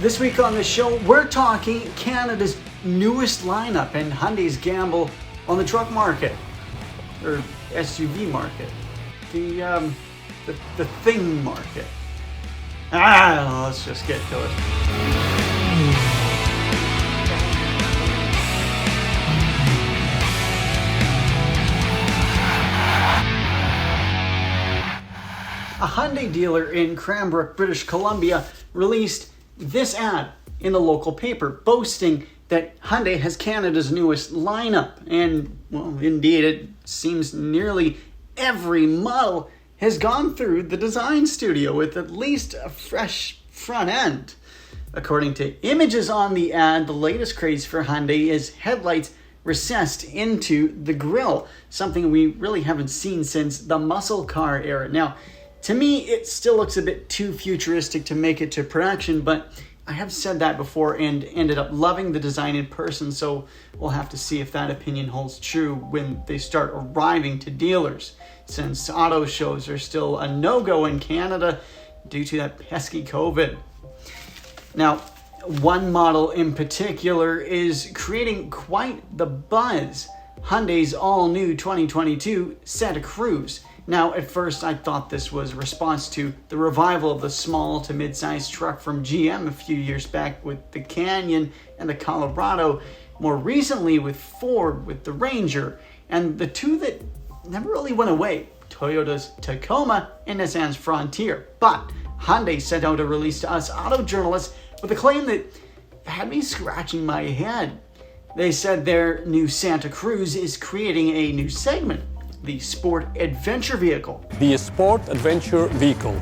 This week on the show, we're talking Canada's newest lineup and Hyundai's gamble on the truck market, or SUV market, the thing market. Let's just get to it. A Hyundai dealer in Cranbrook, British Columbia, released this ad in the local paper, boasting that Hyundai has Canada's newest lineup. And, well, indeed, it seems nearly every model has gone through the design studio with at least a fresh front end. According to images on the ad, the latest craze for Hyundai is headlights recessed into the grille, something we really haven't seen since the muscle car era. Now, to me, it still looks a bit too futuristic to make it to production, but I have said that before and ended up loving the design in person, so we'll have to see if that opinion holds true when they start arriving to dealers, since auto shows are still a no-go in Canada due to that pesky COVID. Now, one model in particular is creating quite the buzz: Hyundai's all-new 2022 Santa Cruz. Now, at first, I thought this was a response to the revival of the small to mid-sized truck from GM a few years back with the Canyon and the Colorado, more recently with Ford with the Ranger, and the two that never really went away, Toyota's Tacoma and Nissan's Frontier. But Hyundai sent out a release to us auto journalists with a claim that had me scratching my head. They said their new Santa Cruz is creating a new segment: the Sport Adventure Vehicle. The Sport Adventure Vehicle.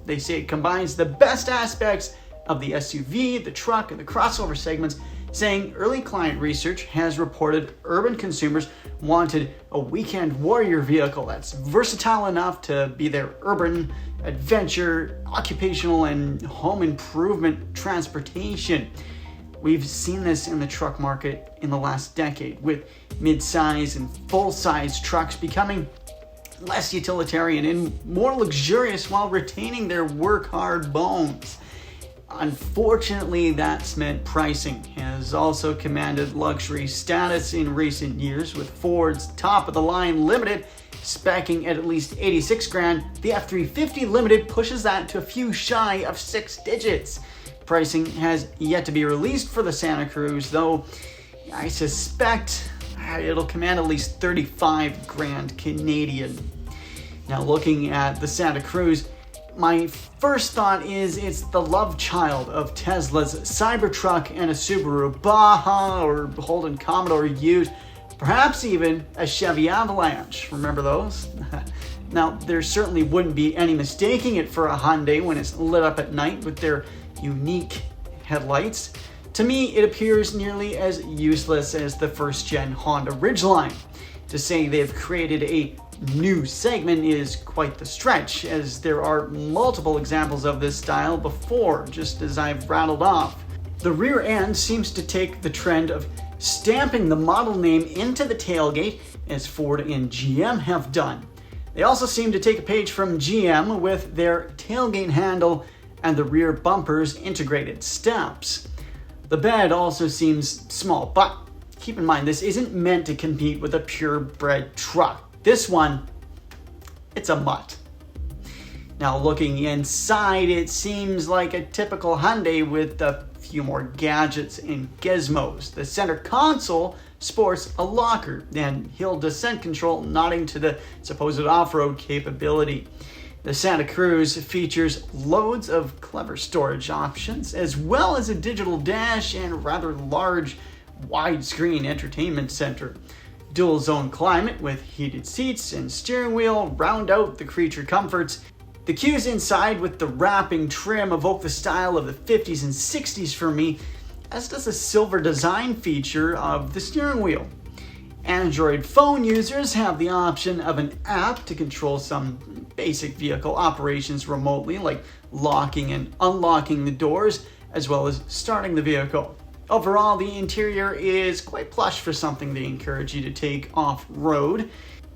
They say it combines the best aspects of the SUV, the truck, and the crossover segments, saying early client research has reported urban consumers wanted a weekend warrior vehicle that's versatile enough to be their urban, adventure, occupational, and home improvement transportation. We've seen this in the truck market in the last decade, with mid-size and full-size trucks becoming less utilitarian and more luxurious while retaining their work-hard bones. Unfortunately, that's meant pricing has also commanded luxury status in recent years, with Ford's top-of-the-line Limited speccing at least $86,000. The F-350 Limited pushes that to a few shy of 6 digits. Pricing has yet to be released for the Santa Cruz, though I suspect it'll command at least $35,000 Canadian. Now, looking at the Santa Cruz, my first thought is it's the love child of Tesla's Cybertruck and a Subaru Baja or Holden Commodore Ute, perhaps even a Chevy Avalanche. Remember those? Now, there certainly wouldn't be any mistaking it for a Hyundai when it's lit up at night with their unique headlights. To me, it appears nearly as useless as the first-gen Honda Ridgeline. To say they've created a new segment is quite the stretch, as there are multiple examples of this style before, just as I've rattled off. The rear end seems to take the trend of stamping the model name into the tailgate, as Ford and GM have done. They also seem to take a page from GM with their tailgate handle and the rear bumper's integrated steps. The bed also seems small, but keep in mind this isn't meant to compete with a purebred truck. This one, it's a mutt. Now, looking inside, it seems like a typical Hyundai with a few more gadgets and gizmos. The center console sports a locker and hill descent control, nodding to the supposed off-road capability. The Santa Cruz features loads of clever storage options, as well as a digital dash and rather large widescreen entertainment center. Dual zone climate with heated seats and steering wheel round out the creature comforts. The cues inside with the wrapping trim evoke the style of the 50s and 60s for me, as does the silver design feature of the steering wheel. Android phone users have the option of an app to control some basic vehicle operations remotely, like locking and unlocking the doors, as well as starting the vehicle. Overall, the interior is quite plush for something they encourage you to take off-road.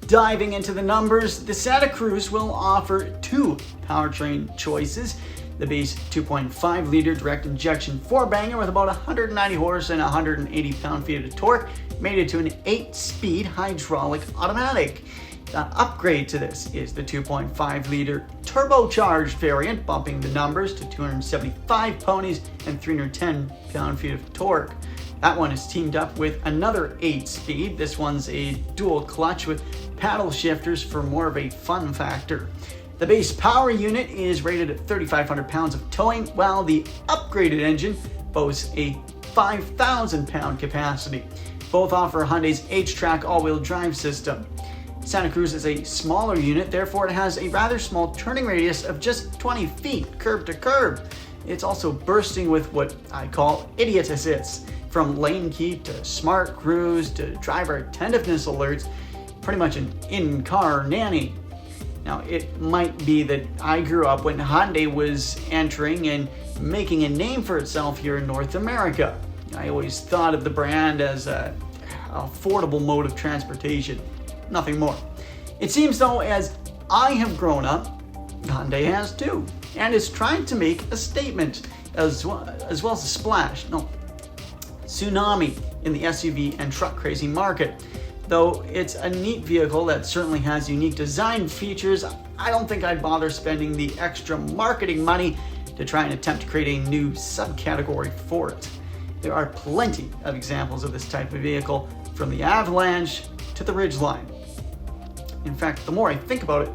Diving into the numbers, the Santa Cruz will offer 2 powertrain choices. The base 2.5-liter direct injection four-banger with about 190 horse and 180 pound-feet of torque made it to an 8-speed hydraulic automatic. The upgrade to this is the 2.5-liter turbocharged variant, bumping the numbers to 275 ponies and 310 pound-feet of torque. That one is teamed up with another 8-speed. This one's a dual clutch with paddle shifters for more of a fun factor. The base power unit is rated at 3,500 pounds of towing, while the upgraded engine boasts a 5,000 pound capacity. Both offer Hyundai's H-Track all-wheel drive system. Santa Cruz is a smaller unit, therefore it has a rather small turning radius of just 20 feet curb to curb. It's also bursting with what I call idiot assists, from lane keep to smart cruise to driver attentiveness alerts, pretty much an in-car nanny. Now, it might be that I grew up when Hyundai was entering and making a name for itself here in North America. I always thought of the brand as an affordable mode of transportation, nothing more. It seems though, as I have grown up, Hyundai has too, and is trying to make a statement as well as a tsunami in the SUV and truck crazy market. Though it's a neat vehicle that certainly has unique design features, I don't think I'd bother spending the extra marketing money to try and attempt to create a new subcategory for it. There are plenty of examples of this type of vehicle, from the Avalanche to the Ridgeline. In fact, the more I think about it,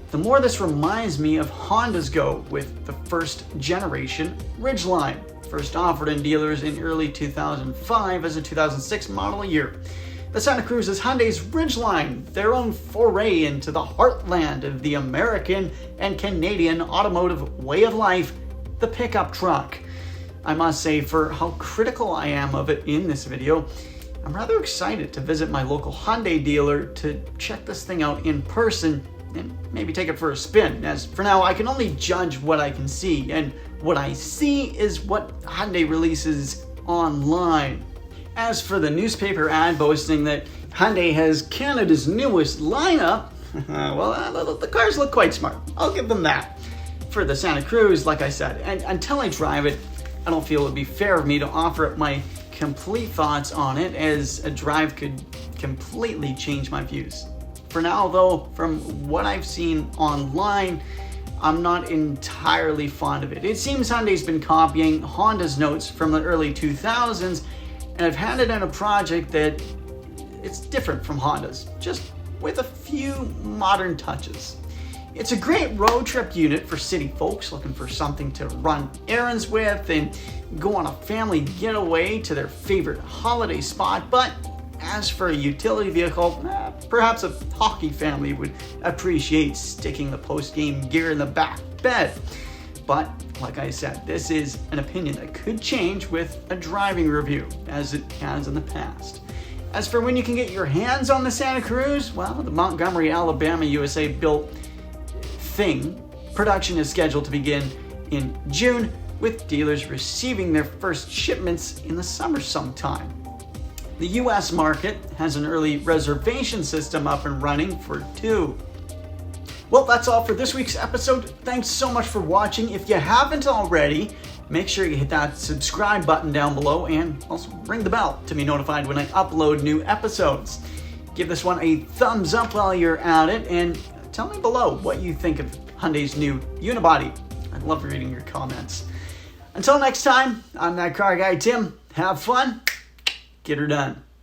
the more this reminds me of Honda's go with the first generation Ridgeline, first offered in dealers in early 2005 as a 2006 model year. The Santa Cruz is Hyundai's Ridgeline, their own foray into the heartland of the American and Canadian automotive way of life, the pickup truck. I must say, for how critical I am of it in this video, I'm rather excited to visit my local Hyundai dealer to check this thing out in person and maybe take it for a spin, as for now I can only judge what I can see, and what I see is what Hyundai releases online. As for the newspaper ad boasting that Hyundai has Canada's newest lineup, well, the cars look quite smart. I'll give them that. For the Santa Cruz, like I said, and until I drive it, I don't feel it would be fair of me to offer up my complete thoughts on it, as a drive could completely change my views. For now, though, from what I've seen online, I'm not entirely fond of it. It seems Hyundai's been copying Honda's notes from the early 2000s, and I've handed in a project that it's different from Honda's, just with a few modern touches. It's a great road trip unit for city folks looking for something to run errands with and go on a family getaway to their favorite holiday spot, but as for a utility vehicle, perhaps a hockey family would appreciate sticking the post-game gear in the back bed. But like I said, this is an opinion that could change with a driving review, as it has in the past. As for when you can get your hands on the Santa Cruz, well, the Montgomery, Alabama, USA built thing production is scheduled to begin in June, with dealers receiving their first shipments in the summer sometime. The US market has an early reservation system up and running for two. Well, that's all for this week's episode. Thanks so much for watching. If you haven't already, make sure you hit that subscribe button down below and also ring the bell to be notified when I upload new episodes. Give this one a thumbs up while you're at it, and tell me below what you think of Hyundai's new unibody. I love reading your comments. Until next time, I'm that car guy Tim. Have fun, get her done.